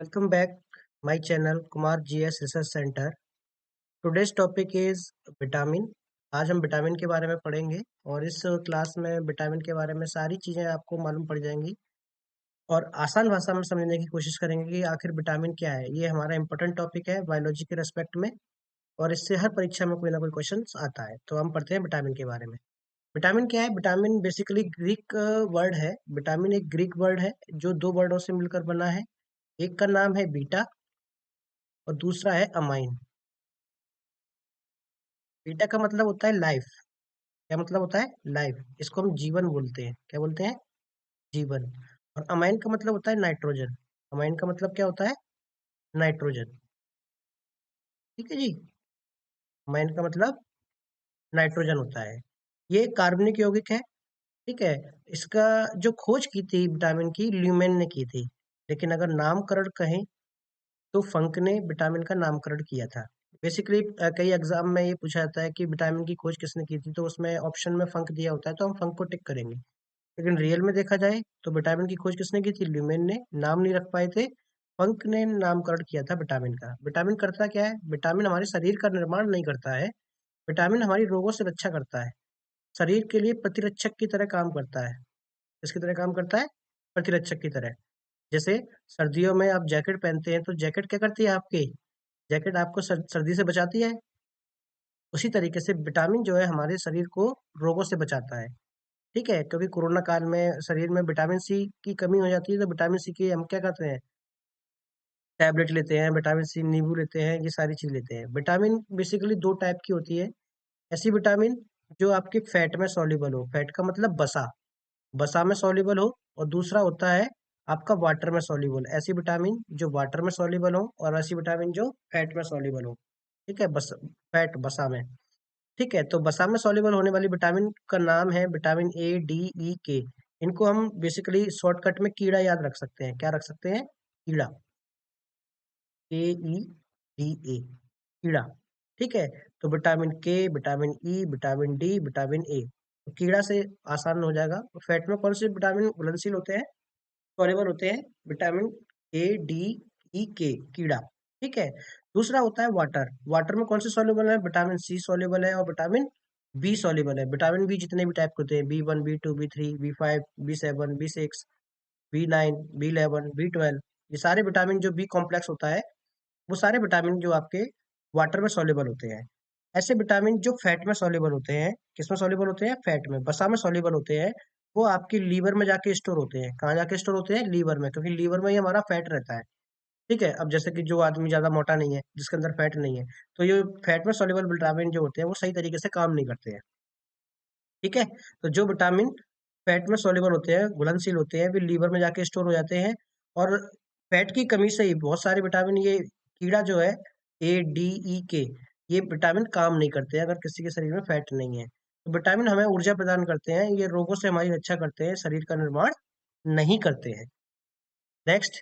Welcome back my channel Kumar GS Research Center. Today's topic is vitamin. आज हम vitamin के बारे में पढ़ेंगे और इस क्लास में विटामिन के बारे में सारी चीज़ें आपको मालूम पड़ जाएंगी और आसान भाषा में समझने की कोशिश करेंगे कि आखिर विटामिन क्या है. ये हमारा इम्पोर्टेंट टॉपिक है बायोलॉजी के रेस्पेक्ट में और इससे हर परीक्षा में कोई ना कोई क्वेश्चन आता है. तो हम पढ़ते हैं विटामिन के बारे में. विटामिन क्या है? विटामिन बेसिकली ग्रीक वर्ड है. विटामिन एक ग्रीक वर्ड है जो दो वर्डों से मिलकर बना है. एक का नाम है बीटा और दूसरा है अमाइन. बीटा का मतलब होता है लाइफ. क्या मतलब होता है? लाइफ. इसको हम जीवन बोलते हैं. क्या बोलते हैं? जीवन. और अमाइन का मतलब होता है नाइट्रोजन. अमाइन का मतलब क्या होता है? नाइट्रोजन. ठीक है जी. अमाइन का मतलब नाइट्रोजन होता है. ये कार्बनिक यौगिक है. ठीक है. इसका जो खोज की थी विटामिन की, ल्यूमेन ने की थी. लेकिन अगर नामकरण कहें तो फंक ने विटामिन का नामकरण किया था. बेसिकली कई एग्जाम में ये पूछा जाता है कि विटामिन की खोज किसने की थी, तो उसमें ऑप्शन में फंक दिया होता है तो हम फंक को टिक करेंगे. लेकिन रियल में देखा जाए तो विटामिन की खोज किसने की थी? ल्यूमेन ने. नाम नहीं रख पाए थे. फंक ने नामकरण किया था विटामिन का. विटामिन करता क्या है? विटामिन हमारे शरीर का निर्माण नहीं करता है. विटामिन हमारी रोगों से रक्षा करता है. शरीर के लिए प्रतिरक्षक की तरह काम करता है. किसकी तरह काम करता है? प्रतिरक्षक की तरह. जैसे सर्दियों में आप जैकेट पहनते हैं तो जैकेट क्या करती है आपकी? जैकेट आपको सर्दी से बचाती है. उसी तरीके से विटामिन जो है हमारे शरीर को रोगों से बचाता है. ठीक है. क्योंकि कोरोना काल में शरीर में विटामिन सी की कमी हो जाती है तो विटामिन सी की हम क्या करते हैं? टैबलेट लेते हैं, विटामिन सी नींबू लेते हैं, ये सारी चीज लेते हैं. विटामिन बेसिकली दो टाइप की होती है. ऐसी विटामिन जो आपके फैट में सॉल्युबल हो. फैट का मतलब बसा. बसा में सॉल्युबल हो. और दूसरा होता है आपका वाटर में सॉल्युबल. ऐसी विटामिन जो वाटर में सॉल्युबल हो और ऐसी विटामिन जो फैट में सॉल्युबल हो. ठीक है. बस फैट बसा में. ठीक है. तो वसा में सॉल्युबल होने वाली विटामिन का नाम है विटामिन ए, डी, ई, के. इनको हम बेसिकली शॉर्टकट में कीड़ा याद रख सकते हैं. क्या रख सकते हैं? कीड़ा. के ई डी ए. कीड़ा. ठीक है. तो विटामिन के, vitamin E, vitamin D, vitamin A. तो कीड़ा से आसान हो जाएगा. तो फैट में कौन से विटामिन घुलनशील होते हैं? सॉल्युबल होते हैं. विटामिन ए, डी, ई, के. कीड़ा. ठीक है. दूसरा होता है वाटर. वाटर में कौन से सॉल्युबल है? विटामिन सी सॉल्युबल है और विटामिन बी सॉल्युबल है. विटामिन बी जितने भी टाइप के होते हैं, B 1, B 2, B 3, B 5, B 7, B 6, B 9, B 11, B 12, ये सारे विटामिन जो बी कॉम्प्लेक्स होता है वो सारे विटामिन जो आपके वाटर में सॉल्युबल होते हैं. ऐसे विटामिन जो फैट में सॉल्युबल होते हैं. किसमें सॉल्युबल होते हैं? फैट में. वसा में सॉल्युबल होते हैं. वो आपकी लीवर में जाके स्टोर होते हैं. कहाँ जाके स्टोर होते हैं? लीवर में. क्योंकि लीवर में ही हमारा फैट रहता है. ठीक है. अब जैसे कि जो आदमी ज्यादा मोटा नहीं है, जिसके अंदर फैट नहीं है, तो ये फैट में सॉल्युबल विटामिन जो होते हैं वो सही तरीके से काम नहीं करते हैं. ठीक है. तो जो विटामिन फैट में सॉल्युबल होते हैं, घुलनशील होते हैं, वे लीवर में जाके स्टोर हो जाते हैं. और फैट की कमी से ही बहुत सारे विटामिन, ये कीड़ा जो है, ए, डी, ई, के, ये विटामिन काम नहीं करते हैं अगर किसी के शरीर में फैट नहीं है. तो विटामिन हमें ऊर्जा प्रदान करते हैं. ये रोगों से हमारी रक्षा करते हैं, शरीर का निर्माण नहीं करते हैं. नेक्स्ट.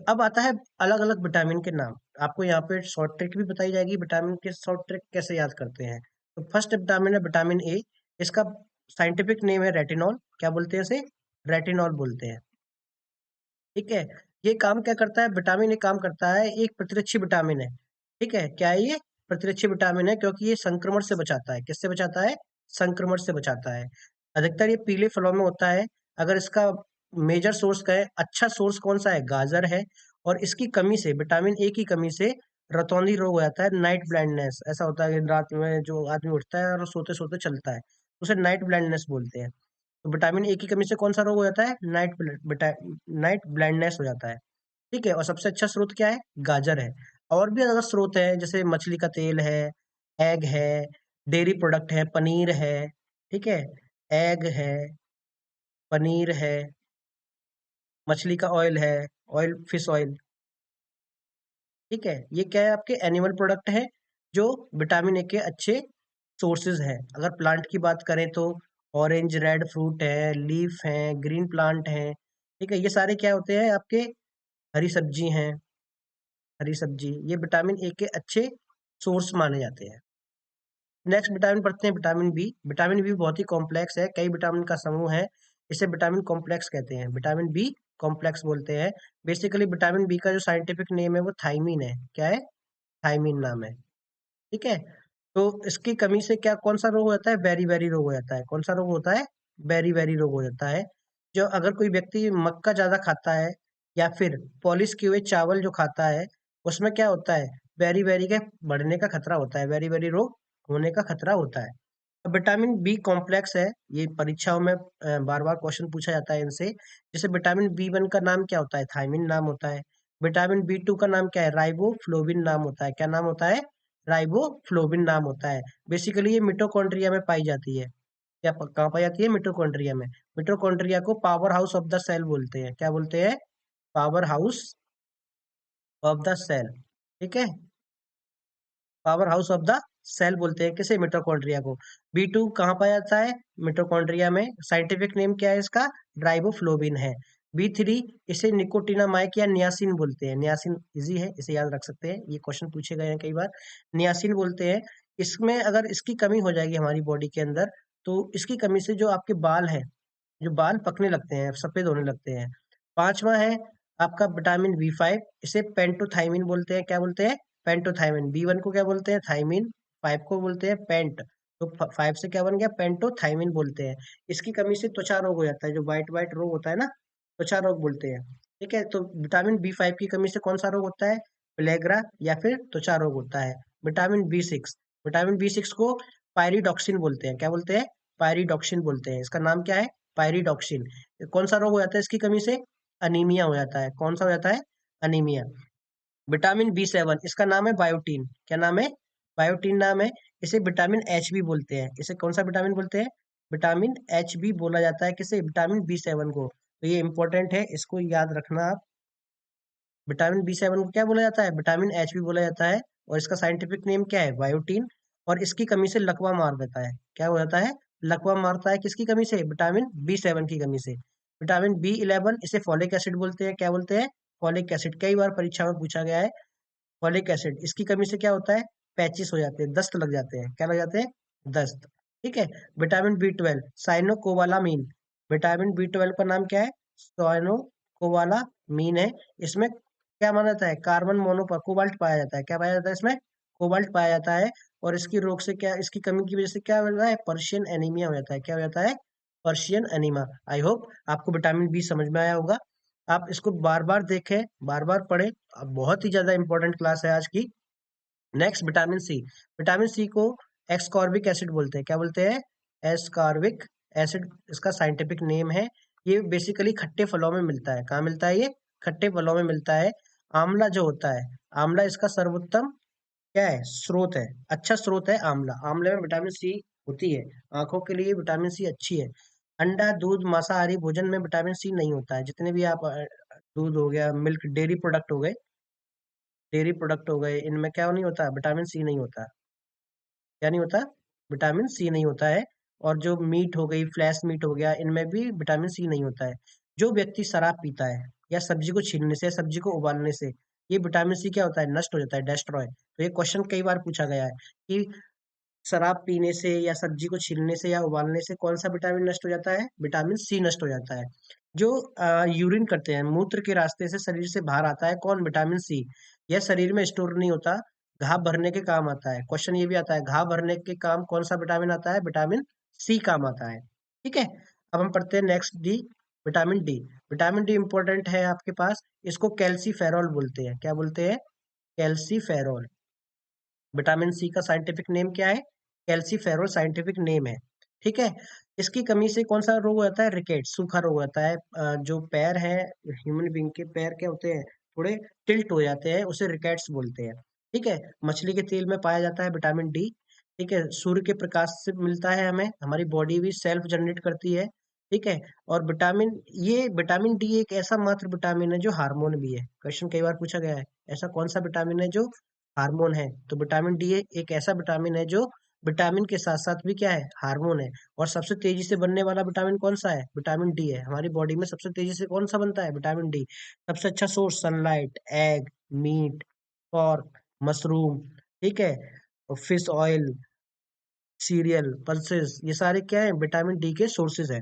अब आता है अलग अलग विटामिन के नाम. आपको यहाँ पे शॉर्ट ट्रिक भी बताई जाएगी विटामिन के शॉर्ट ट्रिक कैसे याद करते हैं. तो फर्स्ट विटामिन है विटामिन ए. इसका साइंटिफिक नेम है रेटिनॉल. क्या बोलते हैं इसे? रेटिनॉल बोलते हैं. ठीक है. ये काम क्या करता है? विटामिन ए काम करता है, एक प्रतिरक्षी विटामिन है. ठीक है. क्या है ये? प्रतिरक्षी विटामिन है क्योंकि ये संक्रमण से बचाता है. किससे बचाता है? संक्रमण से बचाता है. अधिकतर ये पीले फलों में होता है. अगर इसका मेजर सोर्स का है, अच्छा सोर्स कौन सा है? गाजर है. और इसकी कमी से, विटामिन ए की कमी से रतौंधी रोग हो जाता है, नाइट ब्लाइंडनेस. ऐसा होता है कि रात में जो आदमी उठता है और सोते सोते चलता है, उसे नाइट ब्लाइंडनेस बोलते हैं. तो विटामिन ए की कमी से कौन सा रोग हो जाता है? नाइट ब्लाइंडनेस हो जाता है. ठीक है. और सबसे अच्छा स्रोत क्या है? गाजर है. और भी अगर स्रोत है जैसे मछली का तेल है, एग है, डेयरी प्रोडक्ट है, पनीर है. ठीक है. एग है, पनीर है, मछली का ऑयल है, ऑयल फिश ऑयल. ठीक है. ये क्या है? आपके एनिमल प्रोडक्ट है जो विटामिन ए के अच्छे सोर्सेज हैं. अगर प्लांट की बात करें तो ऑरेंज रेड फ्रूट है, लीफ है, ग्रीन प्लांट है. ठीक है. ये सारे क्या होते हैं आपके? हरी सब्जी हैं. हरी सब्जी ये विटामिन ए के अच्छे सोर्स माने जाते हैं. नेक्स्ट विटामिन पढ़ते हैं विटामिन बी. विटामिन बी बहुत ही कॉम्प्लेक्स है, कई विटामिन का समूह है. इसे विटामिन कॉम्प्लेक्स कहते हैं. विटामिन बी कॉम्प्लेक्स बोलते हैं। बेसिकली विटामिन बी का जो साइंटिफिक नेम है वो थाइमीन है। क्या है? थाइमीन नाम है। ठीक है। तो इसकी कमी से क्या कौन सा रोग हो जाता है? बेरी बेरी रोग हो जाता है। कौन सा रोग होता है? बेरी बेरी रोग हो जाता है। जो अगर कोई व्यक्ति मक्का ज्यादा खाता है या फिर पॉलिश किए हुए चावल जो खाता है, उसमें क्या होता है? बेरी बेरी के बढ़ने का खतरा होता है, बेरी बेरी रोग होने का खतरा होता है। अब विटामिन बी कॉम्प्लेक्स है, ये परीक्षाओं में बार बार क्वेश्चन पूछा जाता है इनसे। जैसे विटामिन बी वन का नाम क्या होता है? थायमिन नाम होता है। विटामिन बी टू का नाम क्या है? राइबोफ्लोविन नाम होता है। क्या नाम होता है? राइबोफ्लोविन नाम होता है। बेसिकली ये मिटोकॉन्ड्रिया में पाई जाती है। क्या कहाँ पाई जाती है? मिटोकॉन्ड्रिया में। मिटोकॉन्ड्रिया को power house of the cell बोलते हैं। क्या बोलते हैं? Power house of the cell. ठीक है। Power house of the cell बोलते हैं किसे? मिटोकॉन्ड्रिया को। बी टू कहाँ पाया जाता है? मिटोकॉन्ड्रिया में। साइंटिफिक नेम क्या है इसका? राइबोफ्लोविन है। बी थ्री, इसे निकोटिनामाइक या नियासिन बोलते हैं। नियासिन इजी है, इसे याद रख सकते हैं, ये क्वेश्चन पूछे गए हैं कई बार। नियासिन बोलते हैं। इसमें अगर इसकी कमी हो जाएगी हमारी बॉडी के अंदर, तो इसकी कमी से जो आपके बाल हैं, जो बाल पकने लगते हैं, सफेद होने लगते हैं। पांचवा है आपका विटामिन बी फाइव, इसे पेंटोथाइमिन बोलते हैं। क्या बोलते हैं? पेंटोथाइमिन। बी वन को क्या बोलते हैं? थाइमिन। फाइव को बोलते हैं पेंट। तो फाइव से क्या बन गया? पेंटोथाइमिन बोलते हैं। इसकी कमी से त्वचा रोग हो जाता है, जो व्हाइट व्हाइट रोग होता है ना, त्वचा रोग बोलते हैं। ठीक है। तो विटामिन बी फाइव की कमी से कौन सा रोग होता है? प्लेग्रा या फिर त्वचा रोग होता है। Vitamin B six, vitamin B six को पायरिडॉक्सिन बोलते हैं। क्या बोलते हैं? पायरिडॉक्सिन बोलते हैं। इसका नाम क्या है? पायरिडॉक्सिन। कौन सा रोग हो जाता है इसकी कमी से? अनीमिया हो जाता है। कौन सा हो जाता है? अनीमिया। विटामिन बी सेवन, इसका नाम है बायोटीन। क्या नाम है? बायोटीन नाम है। इसे विटामिन एच भी बोलते हैं। इसे कौन सा विटामिन बोलते हैं? विटामिन एच भी बोला जाता है। किसे? विटामिन बी सेवन को। तो ये इंपॉर्टेंट है, इसको याद रखना आप। विटामिन बी सेवन को क्या बोला जाता है? विटामिन एच भी बोला जाता है। और इसका साइंटिफिक नेम क्या है? बायोटीन। और इसकी कमी से लकवा मार देता है। क्या हो जाता है? लकवा मारता है किसकी कमी से? विटामिन बी सेवन की कमी से। विटामिन बी इलेवन, इसे फॉलिक एसिड बोलते हैं। क्या बोलते हैं? Folic acid. कई बार परीक्षा में पूछा गया है। फॉलिक एसिड, इसकी कमी से क्या होता है? पैचिस हो जाते हैं, दस्त लग जाते हैं। क्या लग जाते हैं? दस्त। ठीक है। Vitamin B twelve, cyanocobalamin. Vitamin B twelve का नाम क्या है? साइनोकोबालामीन है। इसमें क्या माना जाता है? कार्बन मोनोपर कोबाल्ट पाया जाता है। क्या पाया जाता है इसमें? कोबाल्ट पाया जाता है। और इसकी रोग से क्या, इसकी कमी की वजह से क्या हो जाता है? पर्शियन एनीमिया हो जाता है। क्या हो जाता है? Persian enema. आई होप आपको विटामिन बी समझ में आया होगा। आप इसको बार बार देखें, बार बार पढ़ें। अब बहुत ही ज्यादा इंपॉर्टेंट क्लास है आज की। Next vitamin C. Vitamin C को एक्सकॉर्बिक एसिड बोलते हैं। क्या बोलते हैं? एस्कॉर्बिक एसिड, इसका साइंटिफिक नेम है। ये बेसिकली खट्टे फलों में मिलता है। कहाँ मिलता है ये? खट्टे फलों में मिलता है। आंवला जो होता है, आंवला इसका सर्वोत्तम क्या है? स्रोत है, अच्छा स्रोत है आंवला। आंवले में विटामिन सी होती है। आंखों के लिए विटामिन सी अच्छी है। अंडा, दूध, मांसाहारी भोजन में विटामिन सी नहीं होता है। जितने भी आप दूध हो गया, मिल्क, डेयरी प्रोडक्ट हो गए, डेयरी प्रोडक्ट हो गए, इनमें क्या नहीं होता? विटामिन सी नहीं होता। क्या नहीं होता? विटामिन सी नहीं होता है। और जो मीट हो गई, फ्लैश मीट हो गया, इनमें भी विटामिन सी नहीं होता है। जो व्यक्ति शराब पीता है या सब्जी को छीलने से, सब्जी को उबालने से, ये विटामिन सी क्या होता है? नष्ट हो जाता है, डेस्ट्रॉय। तो ये क्वेश्चन कई बार पूछा गया है कि शराब पीने से या सब्जी को छीलने से या उबालने से कौन सा विटामिन नष्ट हो जाता है? विटामिन सी नष्ट हो जाता है। जो यूरिन करते हैं, मूत्र के रास्ते से शरीर से बाहर आता है, कौन? Vitamin C. यह शरीर में स्टोर नहीं होता, घाव भरने के काम आता है। क्वेश्चन ये भी आता है, घाव भरने के काम कौन सा विटामिन आता है? विटामिन सी काम आता है। ठीक है। अब हम पढ़ते हैं next D, vitamin D. Vitamin D important है आपके पास। इसको कैल्सीफेरॉल बोलते हैं। क्या बोलते हैं? कैल्सीफेरॉल। विटामिन सी का साइंटिफिक नेम क्या है? कैल्सीफेरॉल साइंटिफिक नेम है। ठीक है। इसकी कमी से कौन सा रोग हो जाता है? रिकेट, सूखा रोग हो जाता है। जो पैर है, ह्यूमन बींग के पैर क्या होते हैं? थोड़े टिल्ट हो जाते हैं, उसे रिकेट्स बोलते हैं। ठीक है। मछली के तेल में पाया जाता है विटामिन डी। ठीक है। सूर्य के प्रकाश से मिलता है हमें, हमारी बॉडी भी सेल्फ जनरेट करती है। ठीक है। और विटामिन डी एक ऐसा मात्र विटामिन है जो हार्मोन भी है। क्वेश्चन कई बार पूछा गया है, ऐसा कौन सा विटामिन है जो हार्मोन है? तो विटामिन डी एक ऐसा विटामिन है जो विटामिन के साथ साथ भी क्या है? हार्मोन है। और सबसे तेजी से बनने वाला विटामिन कौन सा है? विटामिन डी है। हमारी बॉडी में सबसे तेजी से कौन सा बनता है? Vitamin D. सबसे अच्छा source sunlight, egg, meat, pork, mushroom. ठीक है। और फिश ऑयल, सीरियल, पल्सेस, ये सारे क्या है? विटामिन डी के सोर्सेज है।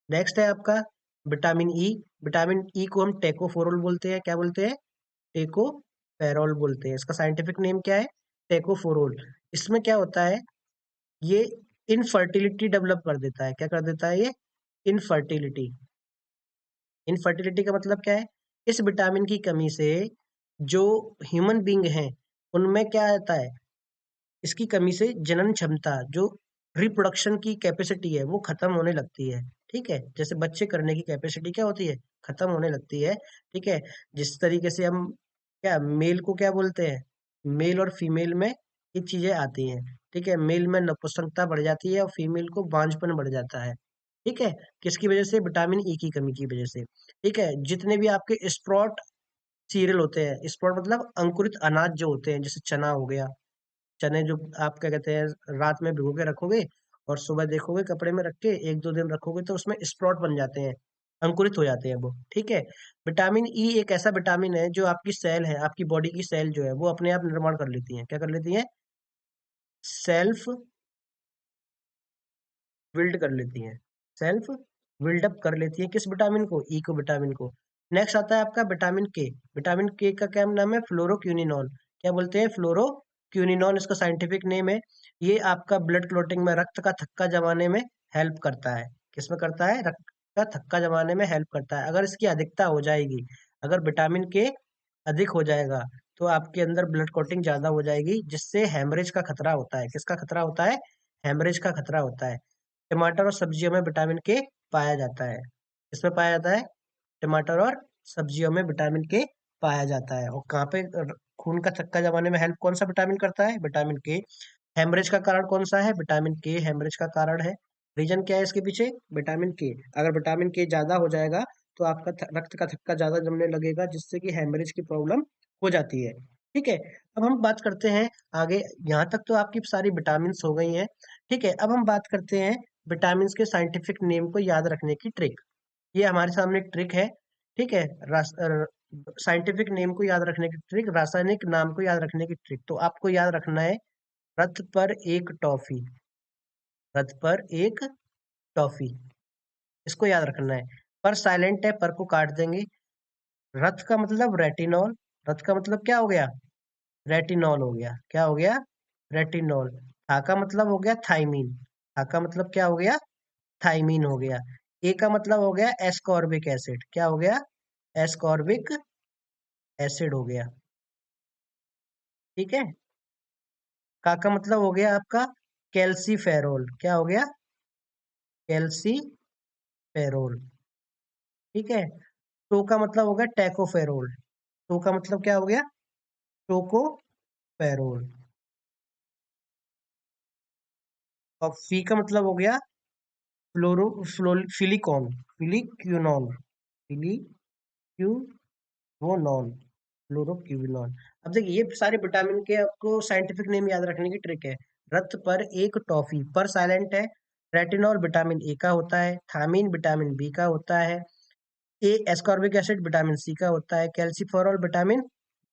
नेक्स्ट है आपका विटामिन ई, विटामिन ई को हम टेकोफोरोल बोलते हैं, क्या बोलते हैं? टेकोफेरोल बोलते हैं। इसका साइंटिफिक नेम क्या है? टेकोफोरोल। इसमें क्या होता है, ये इनफर्टिलिटी डेवलप कर देता है। क्या कर देता है ये? इनफर्टिलिटी। इनफर्टिलिटी का मतलब क्या है? इस विटामिन की कमी से जो ह्यूमन बींग हैं उनमें क्या आता है, इसकी कमी से जनन क्षमता, जो रिप्रोडक्शन की कैपेसिटी है वो खत्म होने लगती है। ठीक है, जैसे बच्चे करने की कैपेसिटी क्या होती है, खत्म होने लगती है। ठीक है, जिस तरीके से हम क्या मेल को क्या बोलते हैं, मेल और फीमेल में ये चीजें आती हैं। ठीक है, मेल में नपुंसकता बढ़ जाती है और फीमेल को बांझपन बढ़ जाता है। ठीक है, किसकी वजह से? विटामिन ई की कमी की वजह से। ठीक है, जितने भी आपके स्प्रोट सीरियल होते हैं, स्प्रोट मतलब अंकुरित अनाज जो होते हैं, जैसे चना हो गया, चने जो आप क्या कहते हैं रात में भिगो के रखोगे और सुबह देखोगे कपड़े में रख के, एक दो दिन रखोगे तो उसमें स्प्रोट बन जाते हैं, अंकुरित हो जाते हैं वो। ठीक है, विटामिन ई एक ऐसा विटामिन है जो आपकी सेल है, आपकी बॉडी की सेल जो है वो अपने आप निर्माण कर लेती है। क्या कर लेती है? सेल्फ बिल्ड कर लेती हैं, सेल्फ बिल्डअप कर लेती है। किस विटामिन को? ई को, विटामिन को। नेक्स्ट आता है आपका विटामिन के। विटामिन के का क्या नाम है? फ्लोरोक्यूनिनॉल। क्या बोलते हैं? फ्लोरोक्यूनिनॉल इसका साइंटिफिक नेम है। ये आपका ब्लड क्लोटिंग में, रक्त का थक्का जमाने में हेल्प करता है। किसमें करता है? रक्त का थक्का जमाने में हेल्प करता है। अगर इसकी अधिकता हो जाएगी, अगर विटामिन के अधिक हो जाएगा तो आपके अंदर ब्लड क्लॉटिंग ज्यादा हो जाएगी, जिससे हेमरेज का खतरा होता है। किसका खतरा होता है? हेमरेज का खतरा होता है। टमाटर और सब्जियों में विटामिन के पाया जाता है। इसमें पाया जाता है, टमाटर और सब्जियों में विटामिन के पाया जाता है। और कहाँ पे खून का थक्का जमाने में हेल्प कौन सा विटामिन करता है? विटामिन के। हेमरेज का कारण कौन सा है? विटामिन के हेमरेज का कारण है। रीजन क्या है इसके पीछे? विटामिन के। अगर विटामिन के ज्यादा हो जाएगा तो आपका रक्त का थक्का ज्यादा जमने लगेगा, जिससे कि हेमरेज की प्रॉब्लम हो जाती है। ठीक है, अब हम बात करते हैं आगे। यहाँ तक तो आपकी सारी विटामिन हो गई हैं। ठीक है, अब हम बात करते हैं विटामिन के साइंटिफिक नेम को याद रखने की ट्रिक। ये हमारे सामने एक ट्रिक है। ठीक है, साइंटिफिक नेम को याद रखने की ट्रिक, रासायनिक नाम को याद रखने की ट्रिक। तो आपको याद रखना है, रथ पर एक टॉफी, रथ पर एक टॉफी, इसको याद रखना है। पर साइलेंट है, पर को काट देंगे। रथ का मतलब रेटिनॉल, रथ का मतलब क्या हो गया? रेटिनॉल हो गया। क्या हो गया? रेटिनॉल। था का मतलब हो गया थाइमीन, था का मतलब क्या हो गया? थाइमीन हो गया। ए का मतलब हो गया एस्कॉर्बिक एसिड। क्या हो गया? एस्कॉर्बिक एसिड हो गया। ठीक है, का मतलब हो गया आपका कैल्सीफेरोल। क्या हो गया? कैल्सीफेरोल। ठीक है, टो का मतलब हो गया टेकोफेरोल। टो का मतलब क्या हो गया? टोकोफेरोल। और फी का मतलब हो गया फिलिकॉन, फिलिक्यूनॉन, फिलिक्यूनॉन, फ्लोरोक्यूविनॉन। अब देखिए, ये सारे विटामिन के आपको साइंटिफिक नेम याद रखने की ट्रिक है। रक्त पर एक टॉफी, पर साइलेंट है। रेटिनॉल विटामिन ए का होता है, थामिन विटामिन बी का होता है, ए एस्कॉर्बिक एसिड विटामिन सी का होता है, कैल्सीफेरॉल विटामिन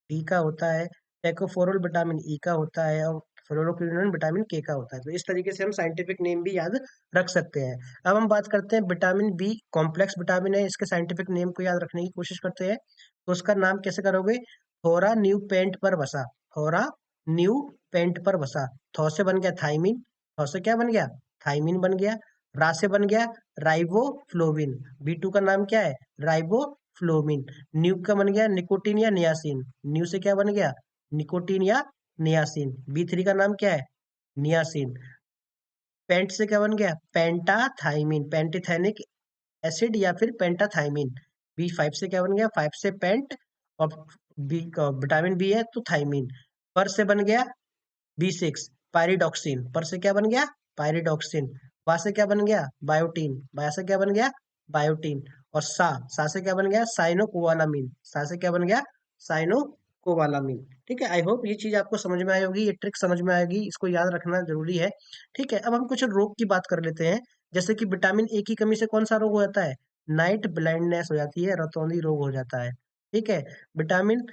डी का होता है, टेकोफोरोल विटामिन ई का होता है, और फ्लोरोक्विनोन विटामिन के का होता है। तो इस तरीके से हम साइंटिफिक नेम भी याद रख सकते हैं। अब हम बात करते हैं विटामिन बी, कॉम्प्लेक्स विटामिन है, इसके साइंटिफिक नेम को याद रखने की कोशिश करते हैं। तो उसका नाम कैसे करोगे? थोरा न्यू पेंट पर वसा, थोरा न्यू पेंट पर वसा। थौ से बन गया थाइमिन, थौ से क्या बन गया? थाइमिन बन गया। रा से बन गया राइबोफ्लोविन, बी टू का नाम क्या है? राइबोफ्लोविन। न्यू का बन गया निकोटीन या नियासिन, न्यू से क्या बन गया? निकोटीन या नियासिन। बी थ्री का नाम क्या है? नियासिन। पेंट से क्या बन गया? पेंटाथाइमिन, पेंटिथेनिक एसिड या फिर पेंटाथाइमिन। बी फाइव से क्या बन गया? फाइव से पेंट, और बी विटामिन बी है तो थाइमिन। पर से बन गया बी सिक्स, पायरिडॉक्सिन। पर से क्या बन गया? पायरिडॉक्सिन। बा से क्या बन गया? बायोटीन। बा से क्या बन गया? बायोटीन। और सा से क्या बन गया? साइनोकोवालामिन। सा से क्या बन गया? साइनोकोवालामिन। ठीक है, आई होप ये चीज आपको समझ में आई होगी, ये ट्रिक समझ में आएगी, इसको याद रखना जरूरी है। ठीक है, अब हम कुछ रोग की बात कर लेते हैं। जैसे कि विटामिन ए की कमी से कौन सा रोग हो जाता है? नाइट ब्लाइंडनेस हो जाती है, रतौंधी रोग हो जाता है। ठीक है, विटामिन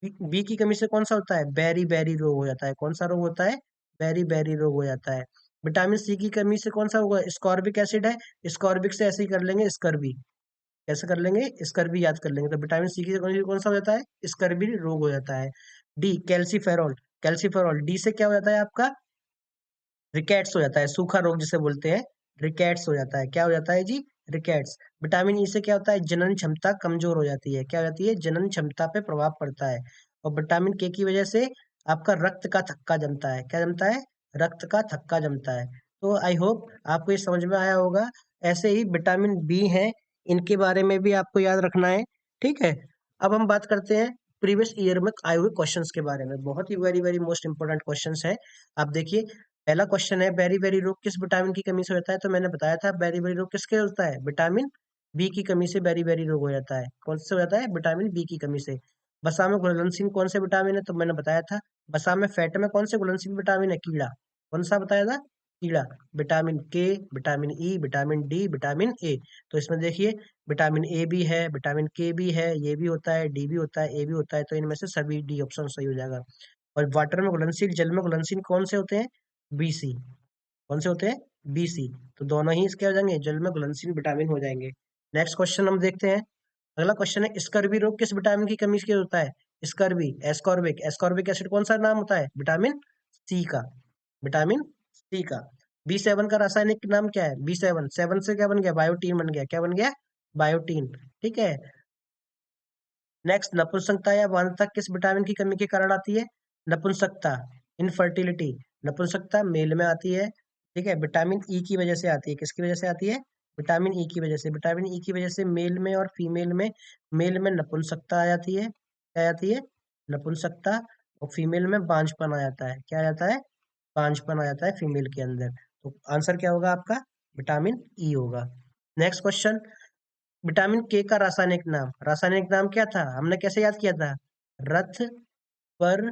बी की कमी से कौन सा होता है? बेरी बेरी रोग हो जाता है। कौन सा रोग होता है? बेरी बेरी रोग हो जाता है। विटामिन सी की कमी से कौन सा होगा? स्कॉर्बिक एसिड है, स्कॉर्बिक से ऐसे ही कर लेंगे स्कर्वी। कैसे कर लेंगे, स्कर्वी याद कर लेंगे, तो विटामिन सी की जगह कौन सा हो जाता है, स्कर्वी रोग हो जाता है। डी कैल्सीफेरॉल, कैल्सीफेरॉल डी से क्या हो जाता है आपका, रिकेट्स हो जाता है, सूखा रोग जिसे बोलते हैं, रिकेट्स हो जाता है, क्या हो जाता है जी, रिकेट्स। विटामिन ई से क्या होता है, जनन क्षमता कमजोर हो जाती है, क्या हो जाती है, जनन क्षमता पे प्रभाव पड़ता है। और विटामिन के की वजह से आपका रक्त का थक्का जमता है, क्या जमता है, रक्त का थक्का जमता है। तो आई होप आपको ये समझ में आया होगा। ऐसे ही विटामिन बी है, इनके बारे में भी आपको याद रखना है, ठीक है। अब हम बात करते हैं प्रीवियस ईयर में आए हुए क्वेश्चंस के बारे में, बहुत ही very very most important questions है। आप देखिए, पहला क्वेश्चन है बेरी बेरी रोग किस विटामिन की कमी से होता है, तो मैंने बताया था बेरी बेरी रोग किसके होता है, विटामिन बी की कमी से बेरी बेरी रोग हो जाता है। कौन से हो जाता है, विटामिन बी की कमी से। वसा में घुलनशील कौन से विटामिन है, तो मैंने बताया था वसा में फैट में कौन से घुलनशील विटामिन है, कीड़ा। कौन सा बताया था, कीड़ा। विटामिन के, vitamin E, vitamin D, vitamin A. तो इसमें देखिए विटामिन ए भी है, विटामिन के भी है, ये भी होता है, डी भी होता है, ए भी होता है, तो इनमें से सभी डी ऑप्शन सही हो जाएगा। और वाटर में घुलनशील, जल में घुलनशील कौन से होते हैं, बीसी। कौन से होते हैं, बीसी। तो दोनों ही इसके हो जाएंगे, जल में घुलनशील विटामिन हो जाएंगे। नेक्स्ट क्वेश्चन हम देखते हैं। अगला क्वेश्चन है स्कर्वी रोग किस विटामिन की कमी से होता है, स्कर्वी, एस्कॉर्बिक, एस्कॉर्बिक एसिड कौन सा नाम होता है, विटामिन सी का, विटामिन सी का। B7 का रासायनिक नाम क्या है, B7, सेवन से क्या बन गया, बायोटीन बन गया, क्या बन गया, बायोटीन, ठीक है। नेक्स्ट नपुंसकता या बांधता किस विटामिन की कमी के कारण आती है, नपुंसकता, इनफर्टिलिटी, नपुंसकता मेल में आती है, ठीक है, विटामिन ई की वजह से आती है, किसकी वजह से आती है, विटामिन ई की वजह से। विटामिन ई की वजह से मेल में और फीमेल में, मेल में नपुंसकता आ जाती है, क्या आ जाती है, नपुंसकता। और फीमेल में बांझपन आ जाता है, क्या आ जाता है, बांझपन आ जाता है फीमेल के अंदर। तो आंसर क्या होगा आपका, विटामिन ई होगा। नेक्स्ट क्वेश्चन, विटामिन के का रासायनिक नाम, रासायनिक नाम क्या था, हमने कैसे याद किया था, रथ पर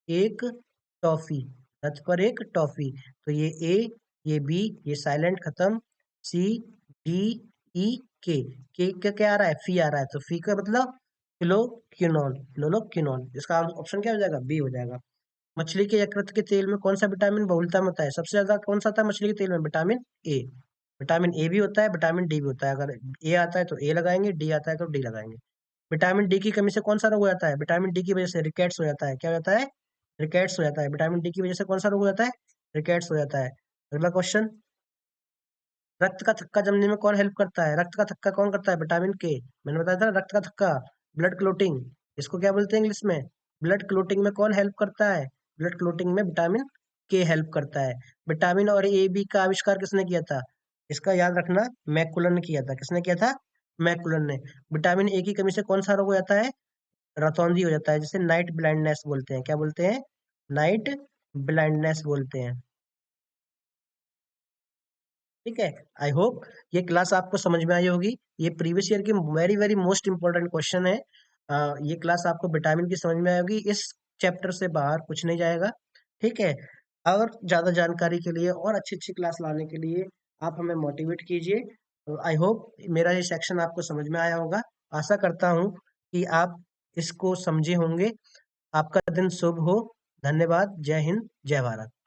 एक टॉफी, रथ पर एक टॉफी। तो ये ए, ये बी, ये साइलेंट खत्म, सी, डी, ई, के क्या आ रहा है, फी आ रहा है, तो फी का मतलब फ्लोक्विनोल, फ्लोरोक्विनोल, इसका ऑप्शन क्या हो जाएगा, बी हो जाएगा। मछली के यकृत के तेल में कौन सा विटामिन बहुलता में होता है, सबसे ज्यादा कौन सा था मछली के तेल में, विटामिन ए। विटामिन ए भी होता है, विटामिन डी भी होता है, अगर ए आता है तो ए लगाएंगे, डी आता है तो डी लगाएंगे। विटामिन डी की कमी से कौन सा रोग हो जाता है, विटामिन डी की वजह से रिकेट्स हो जाता है, क्या हो जाता है, रिकेट्स हो जाता है, विटामिन डी की वजह से कौन सा रोग हो जाता है, रिकेट्स हो जाता है। अगला क्वेश्चन, रक्त का थक्का जमने में कौन हेल्प करता है, रक्त का थक्का कौन करता है, विटामिन के। मैंने बताया था रक्त का थक्का, ब्लड क्लोटिंग, इसको क्या बोलते हैं इंग्लिश में, ब्लड क्लोटिंग में कौन हेल्प करता है, ब्लड क्लोटिंग में विटामिन के हेल्प करता है। विटामिन और ए बी का आविष्कार किसने किया था, इसका याद रखना, मैकुलन ने किया था, किसने किया था, मैकुलन ने। विटामिन ए की कमी से कौन सा रोग हो जाता है, रतौंधी हो जाता है, जिसे नाइट ब्लाइंडनेस बोलते हैं, क्या बोलते हैं, नाइट ब्लाइंडनेस बोलते हैं, ठीक है। आई होप ये क्लास आपको समझ में आई होगी। ये प्रीवियस ईयर की very very most important question है। ये क्लास आपको विटामिन की समझ में आएगी, इस चैप्टर से बाहर कुछ नहीं जाएगा, ठीक है। और ज्यादा जानकारी के लिए और अच्छी अच्छी क्लास लाने के लिए आप हमें मोटिवेट कीजिए। तो आई होप मेरा ये सेक्शन आपको समझ में आया होगा। आशा करता हूँ कि आप इसको समझे होंगे। आपका दिन शुभ हो। धन्यवाद। जय हिंद, जय भारत।